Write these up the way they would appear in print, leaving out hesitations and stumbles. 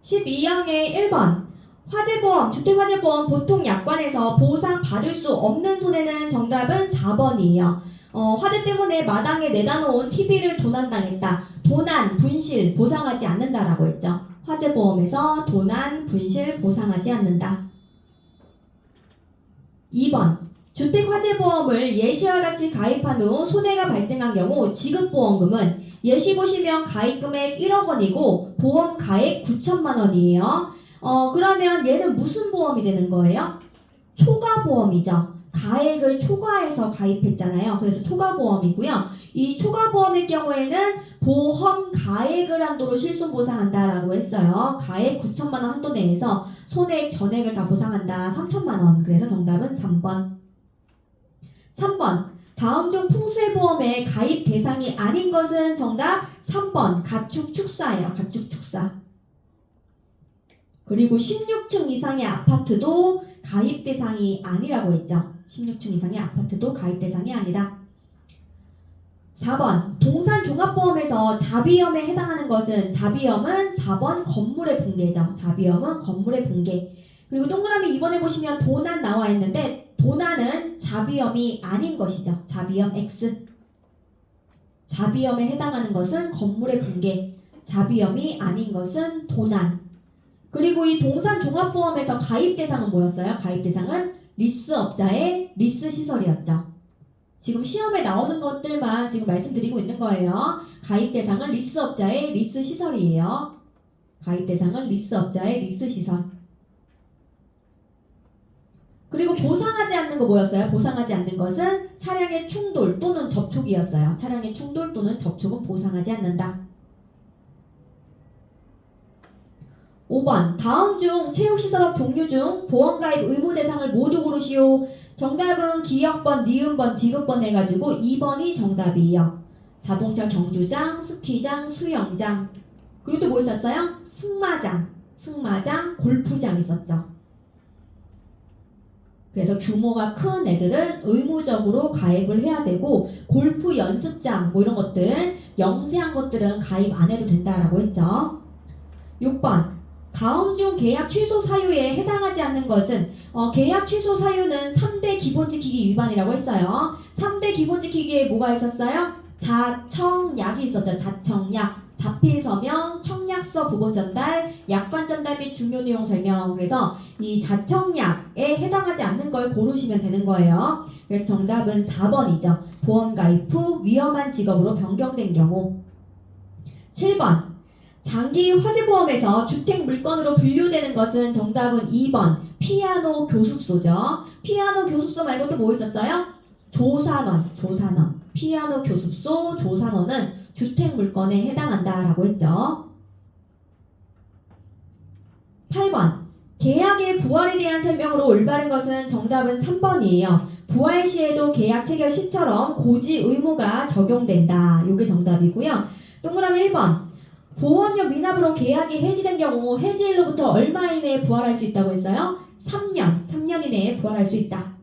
12항의 1번 화재보험, 주택화재보험 보통 약관에서 보상받을 수 없는 손해는 정답은 4번이에요. 화재 때문에 마당에 내다 놓은 TV를 도난당했다. 도난, 분실, 보상하지 않는다라고 했죠. 화재보험에서 도난, 분실, 보상하지 않는다. 2번 주택화재보험을 예시와 같이 가입한 후 손해가 발생한 경우 지급보험금은 예시 보시면 가입금액 1억 원이고 보험 가액 9천만 원이에요. 그러면 얘는 무슨 보험이 되는 거예요? 초과보험이죠. 가액을 초과해서 가입했잖아요. 그래서 초과보험이고요. 이 초과보험의 경우에는 보험 가액을 한도로 실손보상한다라고 했어요. 가액 9천만 원 한도 내에서 손해액 전액을 다 보상한다. 3천만 원. 그래서 정답은 3번. 3번 다음 중 풍수해보험의 가입 대상이 아닌 것은 정답 3번 가축축사예요. 가축축사. 그리고 16층 이상의 아파트도 가입 대상이 아니라고 했죠. 16층 이상의 아파트도 가입 대상이 아니다. 4번 동산종합보험에서 자비험에 해당하는 것은 자비험은 4번 건물의 붕괴죠. 자비험은 건물의 붕괴. 그리고 동그라미 2번에 보시면 도난 나와 있는데 도난은 자비험이 아닌 것이죠. 자비험 X. 자비험에 해당하는 것은 건물의 붕괴. 자비험이 아닌 것은 도난. 그리고 이 동산종합보험에서 가입 대상은 뭐였어요? 가입 대상은 리스업자의 리스시설이었죠. 지금 시험에 나오는 것들만 지금 말씀드리고 있는 거예요. 가입 대상은 리스업자의 리스시설이에요. 가입 대상은 리스업자의 리스시설. 그리고 보상하지 않는 거 뭐였어요? 보상하지 않는 것은 차량의 충돌 또는 접촉이었어요. 차량의 충돌 또는 접촉은 보상하지 않는다. 5번 다음 중 체육시설업 종류 중 보험가입 의무 대상을 모두 고르시오. 정답은 기역번, 니은번, 디귿번 해가지고 2번이 정답이에요. 자동차 경주장, 스키장, 수영장. 그리고 또 뭐 있었어요? 승마장, 골프장 있었죠. 그래서 규모가 큰 애들은 의무적으로 가입을 해야 되고 골프 연습장 뭐 이런 것들 영세한 것들은 가입 안 해도 된다라고 했죠. 6번 다음 중 계약 취소 사유에 해당하지 않는 것은 계약 취소 사유는 3대 기본 지키기 위반이라고 했어요. 3대 기본 지키기에 뭐가 있었어요? 자청약이 있었죠. 자청약, 자필 서명, 청약서 부본 전달, 약관 전달 및 중요 내용 설명. 그래서 이 자청약에 해당하지 않는 걸 고르시면 되는 거예요. 그래서 정답은 4번이죠. 보험 가입 후 위험한 직업으로 변경된 경우. 7번 장기 화재보험에서 주택 물건으로 분류되는 것은 정답은 2번 피아노 교습소죠. 피아노 교습소 말고 또 뭐 있었어요? 조산원. 피아노 교습소, 조산원은 주택 물건에 해당한다라고 했죠. 8번 계약의 부활에 대한 설명으로 올바른 것은 정답은 3번이에요. 부활 시에도 계약 체결 시처럼 고지 의무가 적용된다. 이게 정답이고요. 동그라미 1번 보험료 미납으로 계약이 해지된 경우 해지일로부터 얼마 이내에 부활할 수 있다고 했어요? 3년 이내에 부활할 수 있다.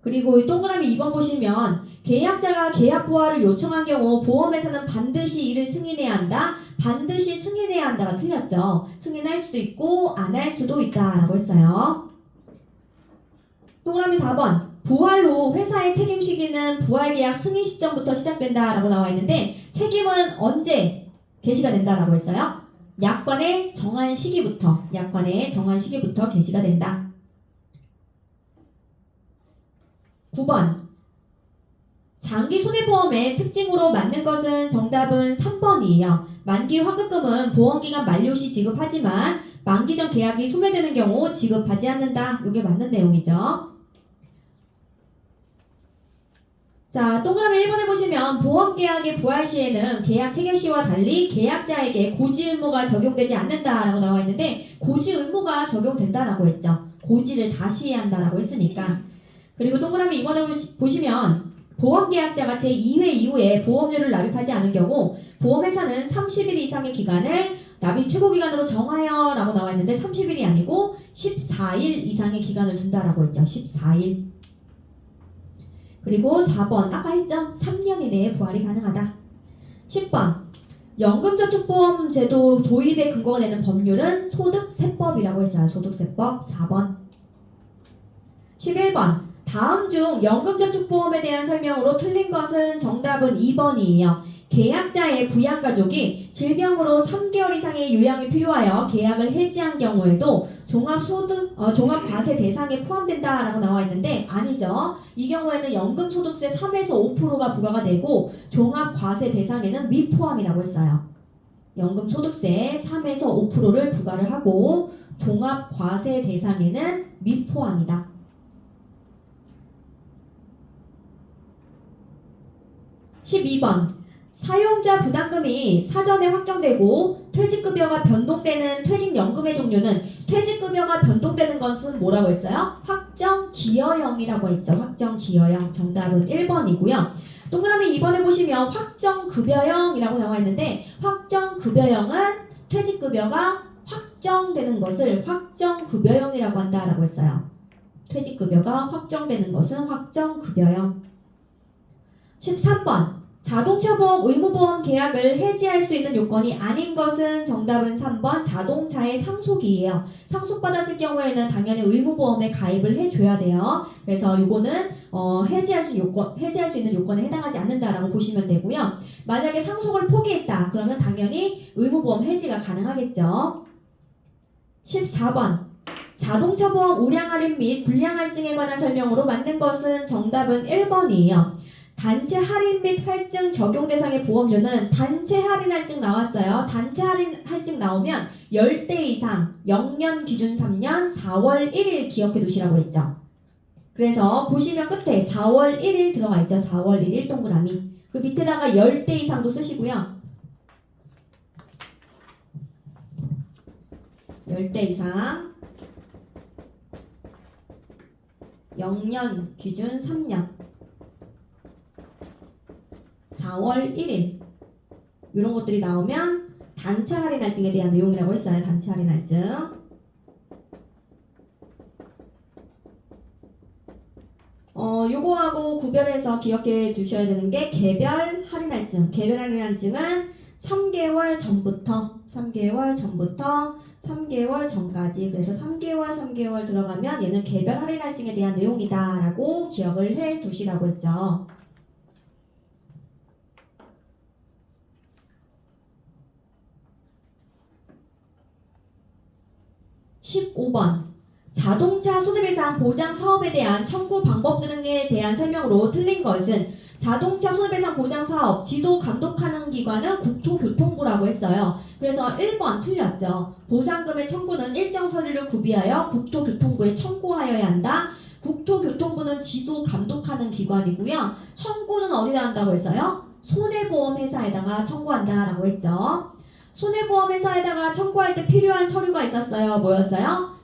그리고 동그라미 2번 보시면 계약자가 계약 부활을 요청한 경우 보험회사는 반드시 이를 승인해야 한다. 반드시 승인해야 한다가 틀렸죠. 승인할 수도 있고 안 할 수도 있다라고 했어요. 동그라미 4번 부활 후 회사의 책임 시기는 부활계약 승인 시점부터 시작된다라고 나와 있는데 책임은 언제 개시가 된다라고 했어요? 약관의 정한 시기부터 개시가 된다. 9번 장기 손해보험의 특징으로 맞는 것은 정답은 3번이에요. 만기 환급금은 보험기간 만료 시 지급하지만 만기 전 계약이 소멸되는 경우 지급하지 않는다. 이게 맞는 내용이죠. 자, 동그라미 1번에 보시면 보험계약의 부활 시에는 계약 체결 시와 달리 계약자에게 고지 의무가 적용되지 않는다라고 나와 있는데 고지 의무가 적용된다라고 했죠. 고지를 다시 해야 한다라고 했으니까. 그리고 동그라미 2번에 보시면 보험계약자가 제2회 이후에 보험료를 납입하지 않은 경우 보험회사는 30일 이상의 기간을 납입 최고기간으로 정하여 라고 나와 있는데 30일이 아니고 14일 이상의 기간을 둔다라고 했죠. 14일. 그리고 4번 아까 했죠? 3년 이내에 부활이 가능하다. 10번 연금저축보험제도 도입의 근거가 되는 법률은 소득세법이라고 했어요. 소득세법 4번. 11번. 다음 중 연금저축보험에 대한 설명으로 틀린 것은 정답은 2번이에요. 계약자의 부양가족이 질병으로 3개월 이상의 요양이 필요하여 계약을 해지한 경우에도 종합과세 대상에 포함된다라고 나와 있는데 아니죠. 이 경우에는 연금소득세 3에서 5%가 부과가 되고 종합과세 대상에는 미포함이라고 했어요. 연금소득세 3에서 5%를 부과를 하고 종합과세 대상에는 미포함이다. 12번. 사용자 부담금이 사전에 확정되고 퇴직급여가 변동되는 퇴직연금의 종류는 퇴직급여가 변동되는 것은 뭐라고 했어요? 확정기여형이라고 했죠. 확정기여형. 정답은 1번이고요. 동그라미 2번에 보시면 확정급여형이라고 나와 있는데 확정급여형은 퇴직급여가 확정되는 것을 확정급여형이라고 한다라고 했어요. 퇴직급여가 확정되는 것은 확정급여형. 13번. 자동차보험 의무보험 계약을 해지할 수 있는 요건이 아닌 것은 정답은 3번 자동차의 상속이에요. 상속받았을 경우에는 당연히 의무보험에 가입을 해줘야 돼요. 그래서 요거는 해지할 수 있는 요건에 해당하지 않는다라고 보시면 되고요. 만약에 상속을 포기했다 그러면 당연히 의무보험 해지가 가능하겠죠. 14번. 자동차보험 우량 할인 및 불량 할증에 관한 설명으로 맞는 것은 정답은 1번이에요. 단체 할인 및 할증 적용 대상의 보험료는 단체 할인 할증 나왔어요. 단체 할인 할증 나오면 10대 이상 0년 기준 3년 4월 1일 기억해 두시라고 했죠. 그래서 보시면 끝에 4월 1일 들어가 있죠. 4월 1일 동그라미. 그 밑에다가 10대 이상도 쓰시고요. 10대 이상 0년 기준 3년 4월 1일 이런 것들이 나오면 단체 할인 할증에 대한 내용이라고 했어요. 단체 할인 할증. 요거하고 구별해서 기억해 두셔야 되는 게 개별 할인 할증. 개별 할인 할증은 3개월 전부터 3개월 전까지. 그래서 3개월 들어가면 얘는 개별 할인 할증에 대한 내용이다 라고 기억을 해 두시라고 했죠. 15번. 자동차 손해배상 보장 사업에 대한 청구 방법 등에 대한 설명으로 틀린 것은 자동차 손해배상 보장 사업 지도 감독하는 기관은 국토교통부라고 했어요. 그래서 1번 틀렸죠. 보상금의 청구는 일정 서류를 구비하여 국토교통부에 청구하여야 한다. 국토교통부는 지도 감독하는 기관이고요. 청구는 어디다 한다고 했어요? 손해보험회사에다가 청구한다라고 했죠. 손해보험회사에다가 청구할 때 필요한 서류가 있었어요. 뭐였어요?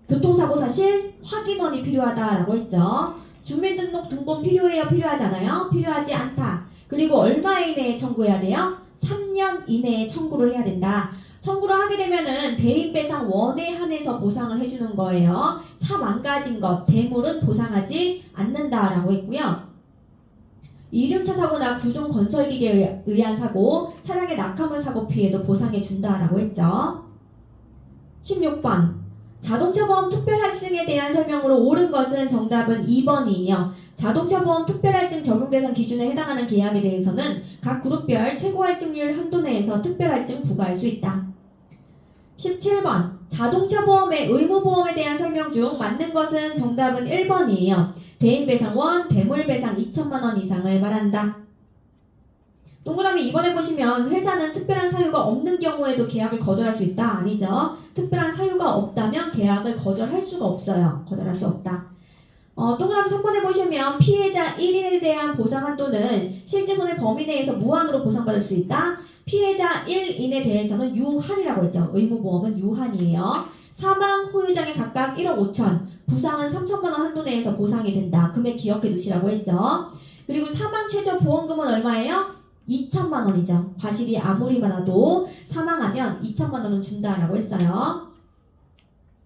교통사고 사실 확인원이 필요하다라고 했죠. 주민등록등본 필요해요? 필요하지 않아요? 필요하지 않다. 그리고 얼마 이내에 청구해야 돼요? 3년 이내에 청구를 해야 된다. 청구를 하게 되면은 대인배상 원에 한해서 보상을 해주는 거예요. 차 망가진 것, 대물은 보상하지 않는다라고 했고요. 이륜차 사고나 구종 건설기계에 의한 사고, 차량의 낙하물 사고 피해도 보상해 준다라고 했죠. 16번. 자동차보험 특별할증에 대한 설명으로 옳은 것은 정답은 2번이에요. 자동차보험 특별할증 적용 대상 기준에 해당하는 계약에 대해서는 각 그룹별 최고할증률 한도 내에서 특별할증 부과할 수 있다. 17번. 자동차보험의 의무보험에 대한 설명 중 맞는 것은 정답은 1번이에요. 대인배상원, 대물배상 2천만 원 이상을 말한다. 동그라미 2번에 보시면 회사는 특별한 사유가 없는 경우에도 계약을 거절할 수 있다. 아니죠. 특별한 사유가 없다면 계약을 거절할 수가 없어요. 거절할 수 없다. 동그라미 3번에 보시면 피해자 1인에 대한 보상 한도는 실제 손해 범위 내에서 무한으로 보상받을 수 있다. 피해자 1인에 대해서는 유한이라고 했죠. 의무보험은 유한이에요. 사망 후유장에 각각 1억 5천, 부상은 3천만 원 한도 내에서 보상이 된다. 금액 기억해 두시라고 했죠. 그리고 사망 최저 보험금은 얼마예요? 2천만 원이죠. 과실이 아무리 많아도 사망하면 2천만 원은 준다라고 했어요.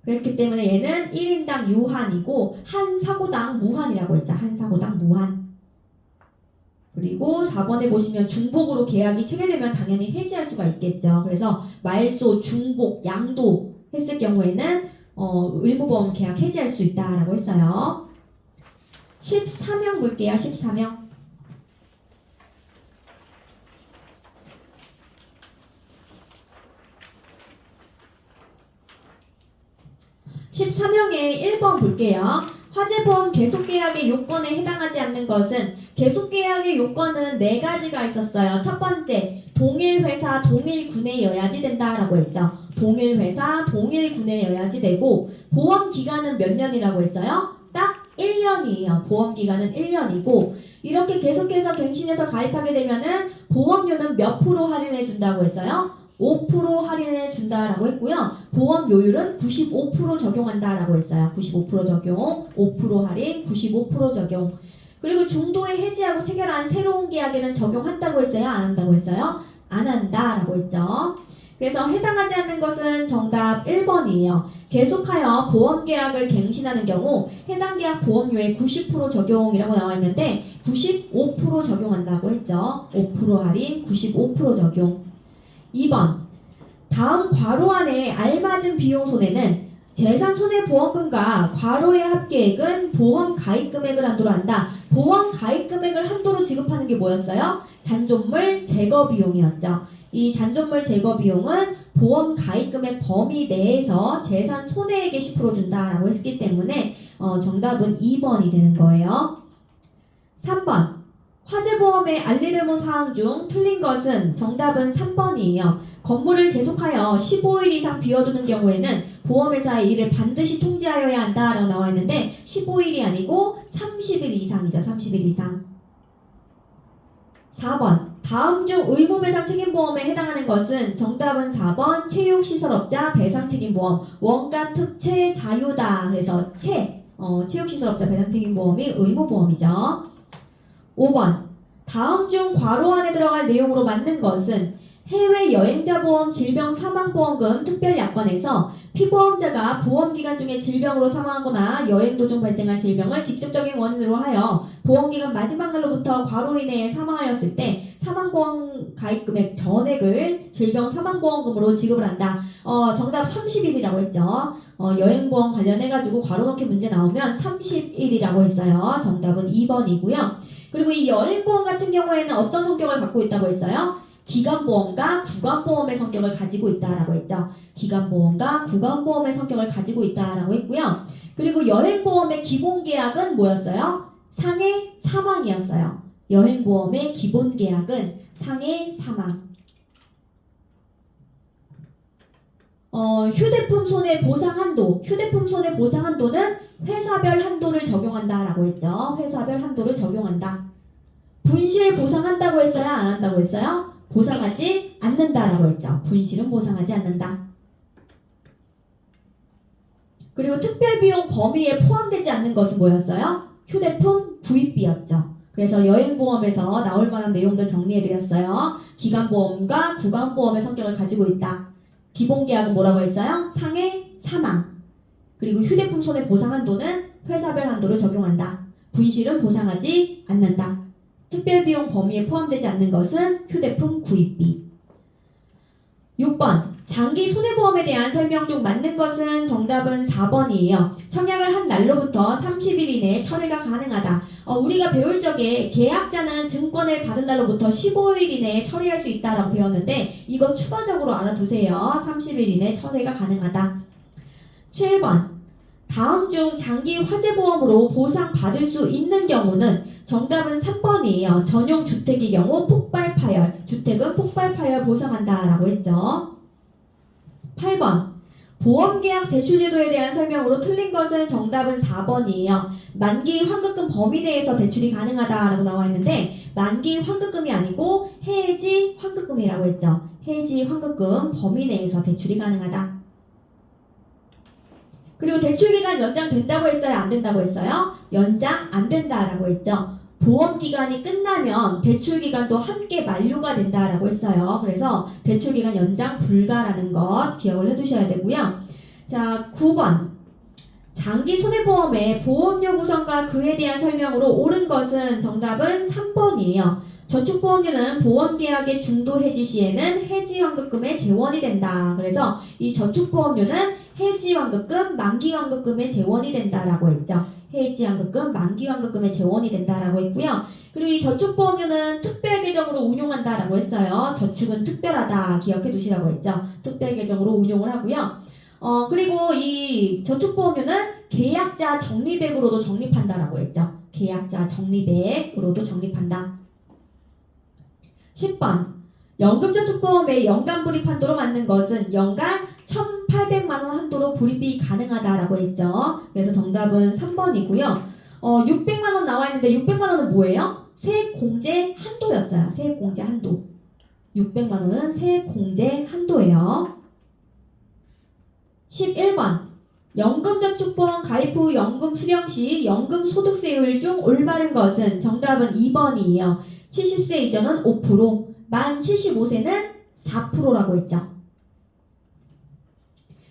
그렇기 때문에 얘는 1인당 유한이고 한 사고당 무한이라고 했죠. 한 사고당 무한. 그리고 4번에 보시면 중복으로 계약이 체결되면 당연히 해지할 수가 있겠죠. 그래서 말소, 중복, 양도 했을 경우에는 의무보험 계약 해지할 수 있다라고 했어요. 14명 볼게요. 14명. 14명의 1번 볼게요. 화재보험 계속계약의 요건에 해당하지 않는 것은 계속계약의 요건은 4가지가 있었어요. 첫 번째, 동일회사, 동일군에여야지 된다라고 했죠. 동일회사, 동일군에여야지 되고 보험기간은 몇 년이라고 했어요? 딱 1년이에요. 보험기간은 1년이고 이렇게 계속해서 갱신해서 가입하게 되면은 보험료는 몇 프로 할인해 준다고 했어요? 5% 할인해 준다라고 했고요. 보험료율은 95% 적용한다라고 했어요. 95% 적용, 5% 할인, 95% 적용. 그리고 중도에 해지하고 체결한 새로운 계약에는 적용한다고 했어요? 안 한다고 했어요? 안 한다라고 했죠. 그래서 해당하지 않는 것은 정답 1번이에요. 계속하여 보험계약을 갱신하는 경우 해당 계약 보험료의 90% 적용이라고 나와 있는데 95% 적용한다고 했죠. 5% 할인, 95% 적용. 2번, 다음 괄호 안에 알맞은 비용 손해는 재산 손해보험금과 괄호의 합계액은 보험 가입 금액을 한도로 한다. 보험 가입 금액을 한도로 지급하는 게 뭐였어요? 잔존물 제거 비용이었죠. 이 잔존물 제거 비용은 보험 가입 금액 범위 내에서 재산 손해액의 10% 준다라고 했기 때문에 정답은 2번이 되는 거예요. 3번, 화재보험의 알리르모 사항 중 틀린 것은 정답은 3번이에요. 건물을 계속하여 15일 이상 비워두는 경우에는 보험회사에 이를 반드시 통지하여야 한다라고 나와 있는데 15일이 아니고 30일 이상이죠. 30일 이상. 4번, 다음 중 의무배상 책임보험에 해당하는 것은 정답은 4번 체육시설업자 배상책임보험 원가 특채 자유다. 그래서 체육시설업자 배상책임보험이 의무보험이죠. 5번, 다음 중 괄호 안에 들어갈 내용으로 맞는 것은 해외 여행자 보험 질병 사망보험금 특별약관에서 피보험자가 보험기간 중에 질병으로 사망하거나 여행 도중 발생한 질병을 직접적인 원인으로 하여 보험기간 마지막 날로부터 괄호 이내에 사망하였을 때 사망보험 가입금액 전액을 질병 사망보험금으로 지급을 한다. 정답 30일이라고 했죠. 여행보험 관련해가지고 괄호 넣기 문제 나오면 30일이라고 했어요. 정답은 2번이고요. 그리고 이 여행보험 같은 경우에는 어떤 성격을 갖고 있다고 했어요? 기간보험과 구간보험의 성격을 가지고 있다라고 했죠. 기간보험과 구간보험의 성격을 가지고 있다라고 했고요. 그리고 여행보험의 기본계약은 뭐였어요? 상해 사망이었어요. 여행보험의 기본계약은 상해 사망. 휴대폰 손해 보상 한도. 휴대폰 손해 보상 한도는 회사별 한도를 적용한다라고 했죠. 회사별 한도를 적용한다. 분실 보상한다고 했어요? 안 한다고 했어요? 보상하지 않는다라고 했죠. 분실은 보상하지 않는다. 그리고 특별비용 범위에 포함되지 않는 것은 뭐였어요? 휴대폰 구입비였죠. 그래서 여행보험에서 나올 만한 내용들 정리해드렸어요. 기간보험과 구간보험의 성격을 가지고 있다. 기본계약은 뭐라고 했어요? 상해, 사망. 그리고 휴대폰 손해 보상 한도는 회사별 한도를 적용한다. 분실은 보상하지 않는다. 특별비용 범위에 포함되지 않는 것은 휴대폰 구입비. 6번, 장기 손해보험에 대한 설명 중 맞는 것은 정답은 4번이에요. 청약을 한 날로부터 30일 이내에 철회가 가능하다. 우리가 배울 적에 계약자는 증권을 받은 날로부터 15일 이내에 처리할 수 있다라고 배웠는데 이거 추가적으로 알아두세요. 30일 이내에 철회가 가능하다. 7번, 다음 중 장기 화재보험으로 보상받을 수 있는 경우는 정답은 3번이에요. 전용 주택의 경우 폭발 파열. 주택은 폭발 파열 보상한다라고 했죠. 8번. 보험계약 대출제도에 대한 설명으로 틀린 것은 정답은 4번이에요. 만기 환급금 범위 내에서 대출이 가능하다라고 나와 있는데 만기 환급금이 아니고 해지 환급금이라고 했죠. 해지 환급금 범위 내에서 대출이 가능하다. 그리고 대출기간 연장된다고 했어요? 안 된다고 했어요? 연장 안 된다라고 했죠. 보험기간이 끝나면 대출기간도 함께 만료가 된다라고 했어요. 그래서 대출기간 연장 불가라는 것 기억을 해두셔야 되고요. 자, 9번. 장기 손해보험의 보험료 구성과 그에 대한 설명으로 옳은 것은 정답은 3번이에요. 저축보험료는 보험계약의 중도 해지 시에는 해지환급금의 재원이 된다. 그래서 이 저축보험료는 해지환급금, 만기환급금의 재원이 된다라고 했죠. 해지환급금, 만기환급금의 재원이 된다라고 했고요. 그리고 이 저축보험료는 특별계정으로 운용한다라고 했어요. 저축은 특별하다 기억해 두시라고 했죠. 특별계정으로 운용을 하고요. 그리고 이 저축보험료는 계약자 적립액으로도 적립한다라고 했죠. 계약자 적립액으로도 적립한다. 10번 연금저축보험의 연간 불입 한도로 맞는 것은 연간 1,800만원 한도로 불입이 가능하다라고 했죠. 그래서 정답은 3번이고요. 600만원 나와 있는데 600만원은 뭐예요? 세액공제 한도였어요. 세액공제 한도. 600만원은 세액공제 한도예요. 11번 연금저축보험 가입 후 연금 수령 시 연금소득세율 중 올바른 것은 정답은 2번이에요. 70세 이전은 5%, 만 75세는 4%라고 했죠.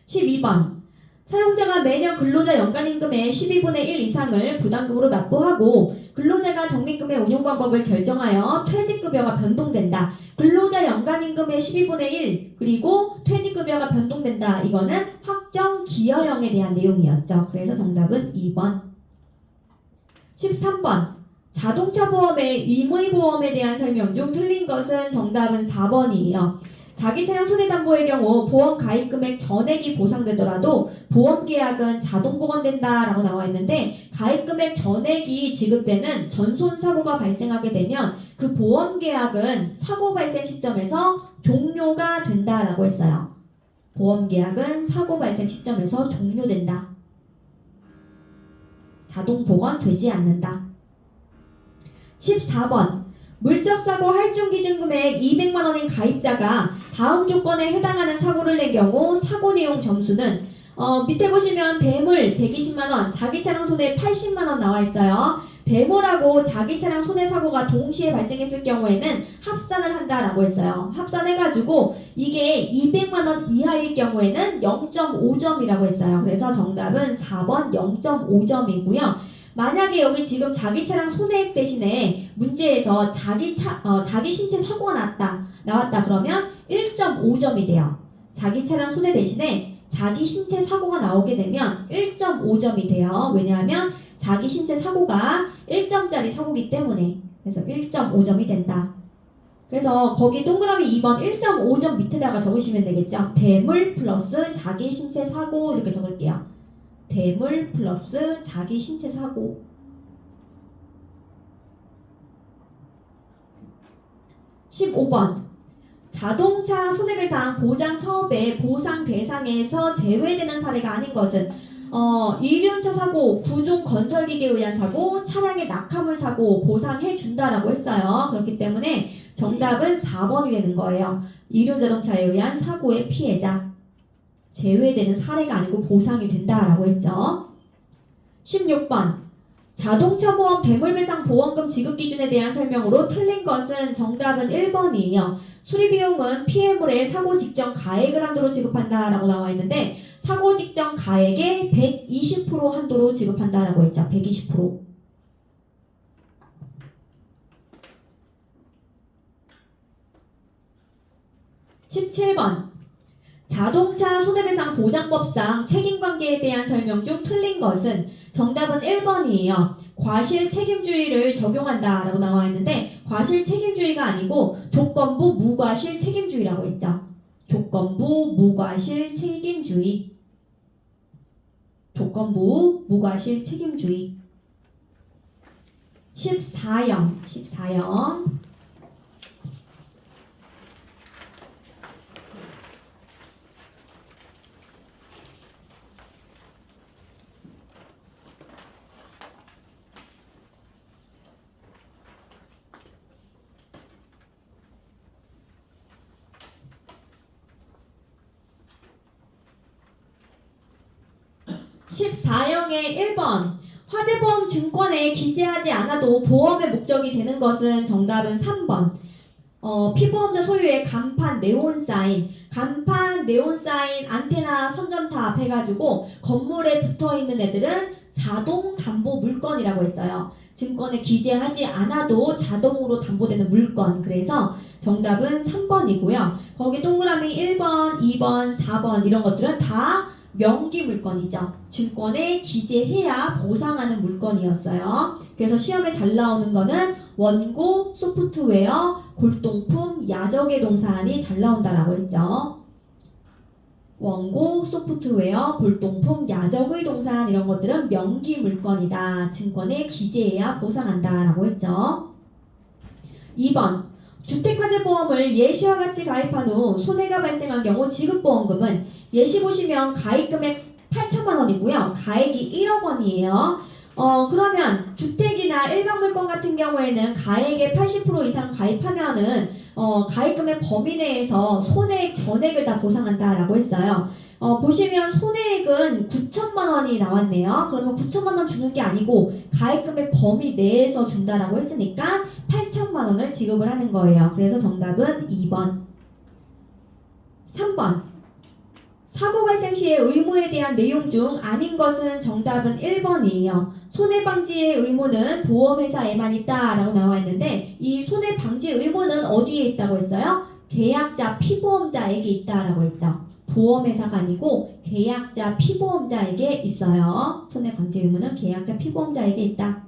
12번 사용자가 매년 근로자 연간임금의 12분의 1 이상을 부담금으로 납부하고 근로자가 적립금의 운용 방법을 결정하여 퇴직급여가 변동된다. 근로자 연간임금의 12분의 1 그리고 퇴직급여가 변동된다. 이거는 확정 기여형에 대한 내용이었죠. 그래서 정답은 2번. 13번 자동차 보험의 임의보험에 대한 설명 중 틀린 것은 정답은 4번이에요. 자기 차량 손해담보의 경우 보험 가입 금액 전액이 보상되더라도 보험계약은 자동 복원된다라고 나와 있는데 가입 금액 전액이 지급되는 전손사고가 발생하게 되면 그 보험계약은 사고 발생 시점에서 종료가 된다라고 했어요. 보험계약은 사고 발생 시점에서 종료된다. 자동 복원되지 않는다. 14번 물적사고 할증기준금액 200만원인 가입자가 다음 조건에 해당하는 사고를 낸 경우 사고 내용 점수는 밑에 보시면 대물 120만원, 자기 차량 손해 80만원 나와 있어요. 대물하고 자기 차량 손해 사고가 동시에 발생했을 경우에는 합산을 한다라고 했어요. 합산해가지고 이게 200만원 이하일 경우에는 0.5점이라고 했어요. 그래서 정답은 4번 0.5점이고요. 만약에 여기 지금 자기 차량 손해액 대신에 문제에서 자기 신체 사고가 나왔다 그러면 1.5점이 돼요. 자기 차량 손해 대신에 자기 신체 사고가 나오게 되면 1.5점이 돼요. 왜냐하면 자기 신체 사고가 1점짜리 사고이기 때문에. 그래서 1.5점이 된다. 그래서 거기 동그라미 2번 1.5점 밑에다가 적으시면 되겠죠. 대물 플러스 자기 신체 사고 이렇게 적을게요. 대물 플러스 자기 신체 사고. 15번 자동차 손해배상 보장 사업의 보상 대상에서 제외되는 사례가 아닌 것은 이륜차 사고, 구종 건설기계에 의한 사고, 차량의 낙하물 사고 보상해 준다라고 했어요. 그렇기 때문에 정답은 4번이 되는 거예요. 이륜자동차에 의한 사고의 피해자. 제외되는 사례가 아니고 보상이 된다라고 했죠. 16번 자동차 보험 대물배상 보험금 지급 기준에 대한 설명으로 틀린 것은 정답은 1번이에요. 수리비용은 피해물의 사고 직전 가액을 한도로 지급한다라고 나와 있는데 사고 직전 가액의 120% 한도로 지급한다라고 했죠. 120%. 17번 자동차 손해배상 보장법상 책임관계에 대한 설명 중 틀린 것은 정답은 1번이에요. 과실 책임주의를 적용한다라고 나와 있는데 과실 책임주의가 아니고 조건부 무과실 책임주의라고 했죠. 조건부 무과실 책임주의. 조건부 무과실 책임주의. 14형. (14형의 1번) 화재보험 증권에 기재하지 않아도 보험의 목적이 되는 것은 정답은 3번. 피보험자 소유의 간판 네온 사인, 안테나 선점탑 해가지고 건물에 붙어있는 애들은 자동 담보 물건이라고 했어요. 증권에 기재하지 않아도 자동으로 담보되는 물건. 그래서 정답은 3번이고요. 거기 동그라미 1번, 2번, 4번 이런 것들은 다 명기 물건이죠. 증권에 기재해야 보상하는 물건이었어요. 그래서 시험에 잘 나오는 거는 원고, 소프트웨어, 골동품, 야적의 동사안이 잘 나온다라고 했죠. 원고, 소프트웨어, 골동품, 야적의 동사안 이런 것들은 명기 물건이다. 증권에 기재해야 보상한다라고 했죠. 2번 주택화재 보험을 예시와 같이 가입한 후 손해가 발생한 경우 지급보험금은 예시 보시면 가입금액 8천만 원이고요. 가액이 1억 원이에요. 그러면 주택이나 일반 물건 같은 경우에는 가액의 80% 이상 가입하면은 가입금의 범위 내에서 손해액 전액을 다 보상한다라고 했어요. 보시면 손해액은 9천만 원이 나왔네요. 그러면 9천만 원 주는 게 아니고 가입금의 범위 내에서 준다라고 했으니까 8천만 원을 지급을 하는 거예요. 그래서 정답은 2번. 3번. 사고 발생 시의 의무에 대한 내용 중 아닌 것은 정답은 1번이에요. 손해방지의 의무는 보험회사에만 있다라고 나와 있는데 이 손해방지 의무는 어디에 있다고 했어요? 계약자 피보험자에게 있다라고 했죠. 보험회사가 아니고 계약자 피보험자에게 있어요. 손해방지 의무는 계약자 피보험자에게 있다.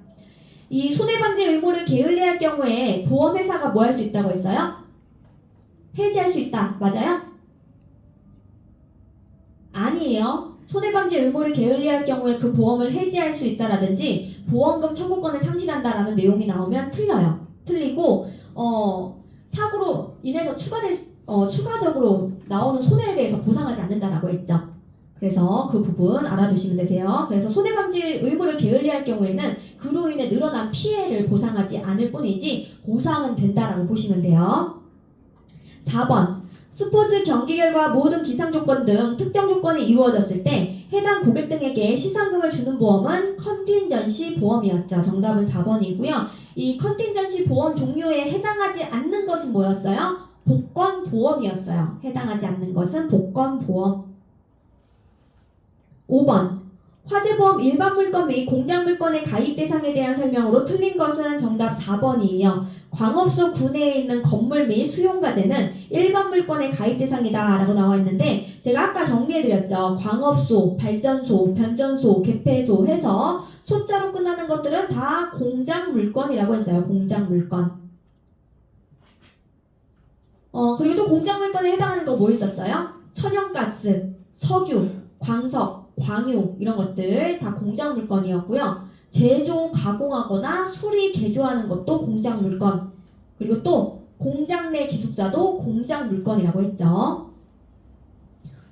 이 손해방지 의무를 게을리할 경우에 보험회사가 뭐 할 수 있다고 했어요? 해지할 수 있다. 맞아요? 아니에요. 손해방지 의무를 게을리할 경우에 그 보험을 해지할 수 있다라든지 보험금 청구권을 상실한다라는 내용이 나오면 틀려요. 틀리고 사고로 인해서 추가적으로 나오는 손해에 대해서 보상하지 않는다라고 했죠. 그래서 그 부분 알아두시면 되세요. 그래서 손해방지 의무를 게을리할 경우에는 그로 인해 늘어난 피해를 보상하지 않을 뿐이지 보상은 된다라고 보시면 돼요. 4번. 스포츠 경기 결과 모든 기상 조건 등 특정 조건이 이루어졌을 때 해당 고객 등에게 시상금을 주는 보험은 컨틴전시 보험이었죠. 정답은 4번이고요. 이 컨틴전시 보험 종류에 해당하지 않는 것은 뭐였어요? 복권보험이었어요. 해당하지 않는 것은 복권보험. 5번. 화재보험 일반 물건 및 공장 물건의 가입 대상에 대한 설명으로 틀린 것은 정답 4번이에요. 광업소 구내에 있는 건물 및 수용가재는 일반 물건의 가입 대상이다 라고 나와 있는데 제가 아까 정리해드렸죠. 광업소, 발전소, 변전소, 개폐소 해서 소자로 끝나는 것들은 다 공장 물건이라고 했어요. 공장 물건. 그리고 또 공장 물건에 해당하는 거 뭐 있었어요? 천연가스, 석유, 광석, 광유 이런 것들 다 공장 물건이었고요. 제조, 가공하거나 수리, 개조하는 것도 공장 물건. 그리고 또 공장 내 기숙사도 공장 물건이라고 했죠.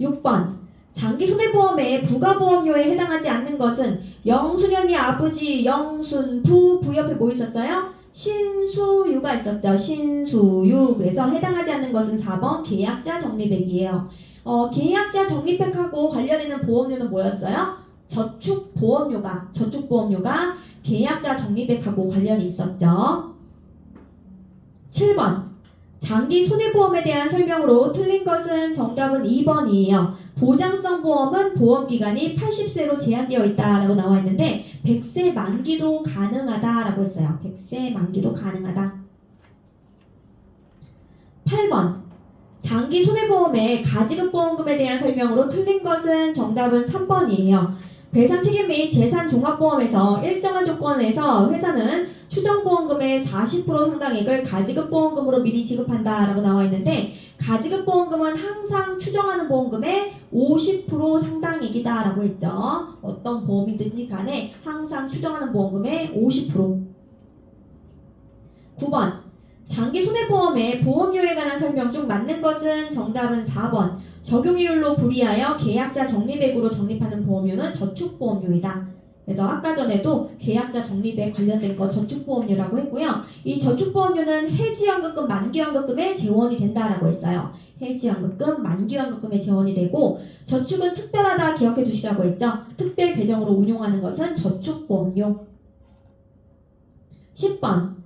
6번. 장기 손해보험의 부가보험료에 해당하지 않는 것은 영순현이 아버지 영순부 부 옆에 뭐 있었어요? 신수유가 있었죠. 신수유. 그래서 해당하지 않는 것은 4번 계약자 적립액이에요. 계약자 적립액하고 관련되는 보험료는 뭐였어요? 저축보험료가 계약자 적립액하고 관련이 있었죠. 7번. 장기 손해보험에 대한 설명으로 틀린 것은 정답은 2번이에요. 보장성 보험은 보험기간이 80세로 제한되어 있다라고 나와 있는데 100세 만기도 가능하다라고 했어요. 100세 만기도 가능하다. 8번. 장기 손해보험의 가지급보험금에 대한 설명으로 틀린 것은 정답은 3번이에요. 배상책임 및 재산종합보험에서 일정한 조건에서 회사는 추정보험금의 40% 상당액을 가지급보험금으로 미리 지급한다라고 나와 있는데 가지급보험금은 항상 추정하는 보험금의 50% 상당액이다라고 했죠. 어떤 보험이든지 간에 항상 추정하는 보험금의 50%. 9번. 장기 손해보험의 보험료에 관한 설명 중 맞는 것은 정답은 4번. 적용이율로 불이하여 계약자 적립액으로 적립하는 보험료는 저축보험료이다. 그래서 아까 전에도 계약자 적립액 관련된 거 저축보험료라고 했고요. 이 저축보험료는 해지연금금, 만기연금금에 재원이 된다라고 했어요. 해지연금금, 만기연금금에 재원이 되고 저축은 특별하다 기억해 두시라고 했죠. 특별 계정으로 운용하는 것은 저축보험료. 10번.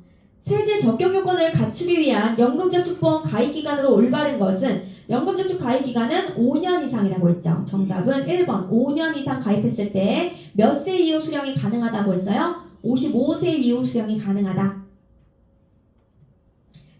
세제 적격 요건을 갖추기 위한 연금저축보험 가입기간으로 올바른 것은 연금저축 가입기간은 5년 이상이라고 했죠. 정답은 1번 5년 이상 가입했을 때 몇 세 이후 수령이 가능하다고 했어요? 55세 이후 수령이 가능하다.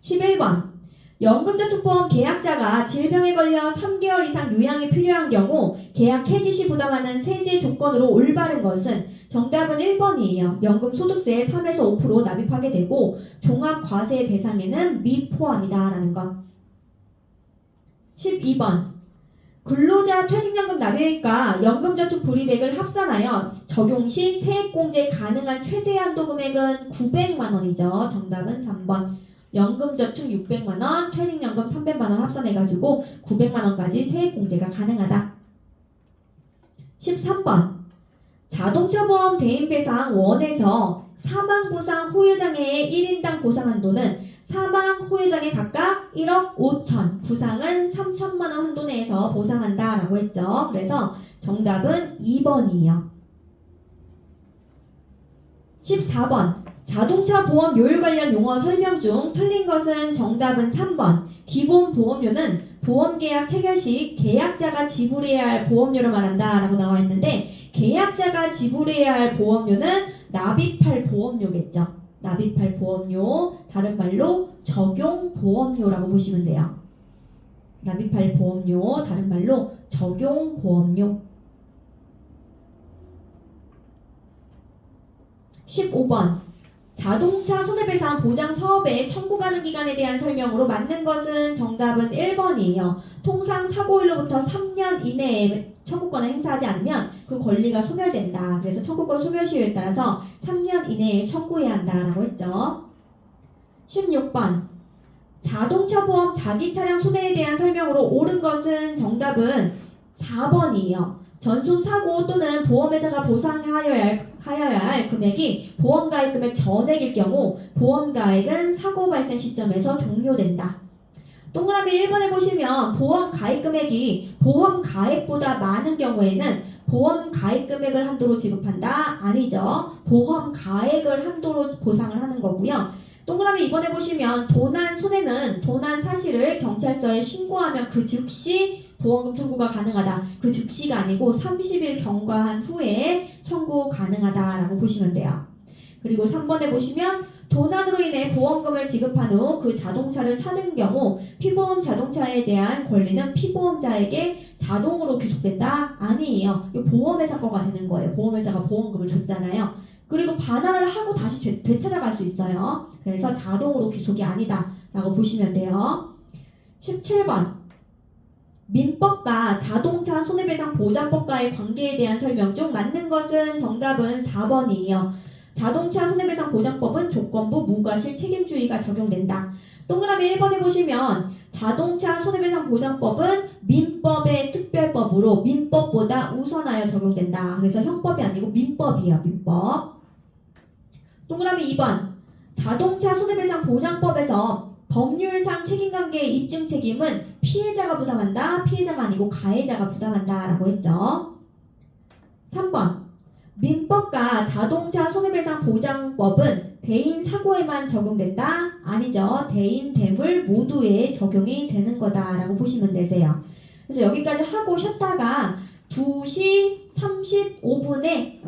11번 연금저축보험 계약자가 질병에 걸려 3개월 이상 요양이 필요한 경우 계약 해지 시 부담하는 세제 조건으로 올바른 것은 정답은 1번이에요. 연금소득세의 3에서 5% 납입하게 되고 종합과세 대상에는 미포함이다 라는 것. 12번 근로자 퇴직연금 납입액과 연금저축 불이익액을 합산하여 적용 시 세액공제 가능한 최대 한도 금액은 900만원이죠. 정답은 3번. 연금저축 600만원, 퇴직연금 300만원 합산해가지고 900만원까지 세액공제가 가능하다. 13번 자동차보험 대인배상 1에서 사망보상 후유장애의 1인당 보상한도는 사망 후유장애 각각 1억 5천, 부상은 3천만원 한도 내에서 보상한다 라고 했죠. 그래서 정답은 2번이에요. 14번 자동차 보험 요율 관련 용어 설명 중 틀린 것은 정답은 3번. 기본 보험료는 보험계약 체결 시 계약자가 지불해야 할 보험료를 말한다 라고 나와 있는데 계약자가 지불해야 할 보험료는 납입할 보험료겠죠. 납입할 보험료, 다른 말로 적용 보험료라고 보시면 돼요. 납입할 보험료, 다른 말로 적용 보험료. 15번 자동차 손해배상 보장 사업에 청구 가능 기간에 대한 설명으로 맞는 것은 정답은 1번이에요. 통상 사고일로부터 3년 이내에 청구권을 행사하지 않으면 그 권리가 소멸된다. 그래서 청구권 소멸 시효에 따라서 3년 이내에 청구해야 한다라고 했죠. 16번 자동차 보험 자기 차량 손해에 대한 설명으로 옳은 것은 정답은 4번이에요. 전손 사고 또는 보험회사가 보상하여야 할 금액이 보험가입 금액 전액일 경우 보험가액은 사고 발생 시점에서 종료된다. 동그라미 1번에 보시면 보험가입 금액이 보험가액보다 많은 경우에는 보험가입 금액을 한도로 지급한다? 아니죠. 보험가액을 한도로 보상을 하는 거고요. 동그라미 2번에 보시면 도난 손해는 도난 사실을 경찰서에 신고하면 그 즉시 보험금 청구가 가능하다. 그 즉시가 아니고 30일 경과한 후에 청구 가능하다라고 보시면 돼요. 그리고 3번에 보시면 도난으로 인해 보험금을 지급한 후 그 자동차를 찾은 경우 피보험 자동차에 대한 권리는 피보험자에게 자동으로 귀속된다? 아니에요. 이거 보험회사 거가 되는 거예요. 보험회사가 보험금을 줬잖아요. 그리고 반환을 하고 다시 되찾아갈 수 있어요. 그래서 자동으로 귀속이 아니다 라고 보시면 돼요. 17번 민법과 자동차 손해배상 보장법과의 관계에 대한 설명 중 맞는 것은 정답은 4번이에요. 자동차 손해배상 보장법은 조건부 무과실 책임주의가 적용된다. 동그라미 1번에 보시면 자동차 손해배상 보장법은 민법의 특별법으로 민법보다 우선하여 적용된다. 그래서 형법이 아니고 민법이에요. 민법. 동그라미 2번 자동차 손해배상 보장법에서 법률상 책임관계의 입증 책임은 피해자가 부담한다. 피해자가 아니고 가해자가 부담한다 라고 했죠. 3번 민법과 자동차 손해배상 보장법은 대인 사고에만 적용된다? 아니죠. 대인 대물 모두에 적용이 되는 거다라고 보시면 되세요. 그래서 여기까지 하고 쉬었다가 2시 35분에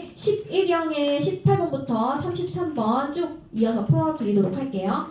11형의 18번부터 33번 쭉 이어서 풀어드리도록 할게요.